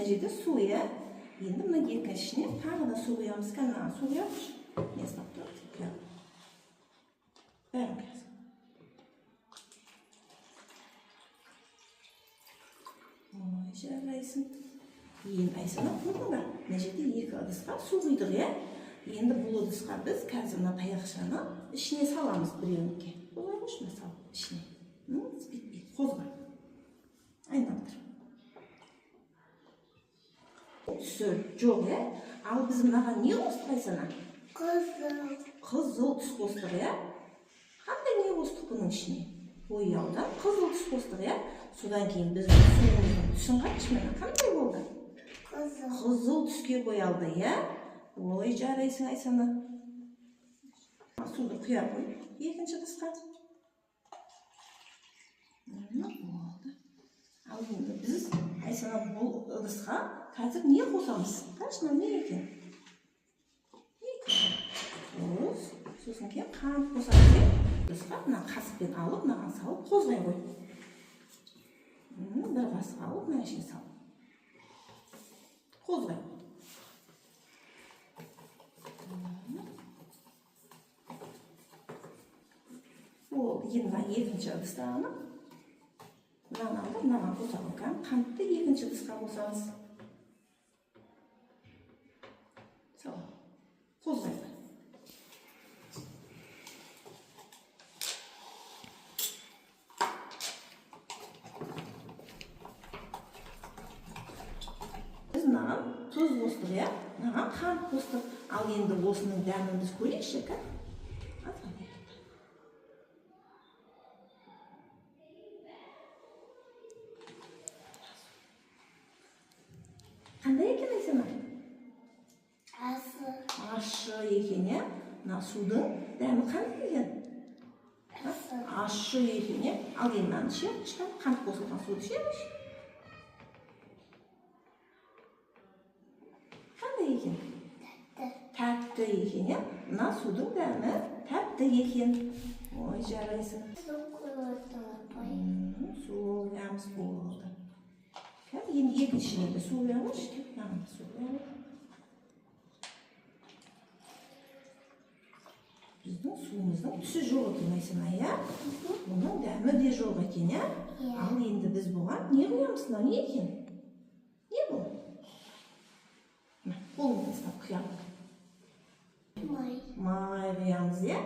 жерде су, иә? Енді мына екіншісіне тағы да су құямыз. Мына су құямыз. Не ұстап тұрады? Құямыз. Бәрін құямыз. Ой, жарайсың. Енді Айсана көрдің бе? Мына жерде екі ыдысқа су құйдық, иә? Енді бұл ыдысқа біз қазір мына таяқшаны ішіне саламыз біреуінке. Олай қойшы мына салып ішіне. Бет-бет қозға. Айналдыр. Түсі жоқ, иә? Ал біз мынаған не қостық, Айсана? Қызыл. Қызыл түс қостық, иә? Қандай не қостық бұның ішіне? Бояудан қызыл түс қостық, иә? Содан кейін біз суымыздың түсін қарашы, мына қандай болды? Қызыл түске боялды, иә? Ой, жарайсың, Айсана. Суды құя қой, екінші ыдысқа. Болды. Ал енді біз Айсана бұл ыдысқа қазір не қосамыз? Қашына не екен? Тұз. Сосын кейін қант қосамыз, иә? Ыдысқа мына қасықпен алып, мынаған салып қозғай қой. Бір қасық алып, мына ішіне салып. Қозғай. Ол енді екінші ыдыстағаны. Мынаны алып, мынаған қоса қойған. Қантты екінші ыдысқа қосамыз. Сол. Қозғай. Біз мынаған тұз қостық, иә? Мынаған қант қостық. Ал енді осының дәмін біз көрейікші, ка? Қандай екен, Айсана? Ащы екен, иә? Мына судың дәмі қандай екен? Ащы екен, иә? Ал енді мынаны ішеміз, қант қосылған суды ішеміз. Қандай екен? Тәтті екен, иә? Мына судың дәмі тәтті екен. Ой, жарайсың. Су құямыз болды. Енді екіншіне де су құямыз. Мынаған су құямыз. Біздің суымыздың түсі жоқ екен, Айсана, иә? Оның дәмі де жоқ екен, иә? Ал енді біз бұған не құямыз? Не екен? Не бұл? Қолыңды ұстап құямыз. Май құямыз, иә?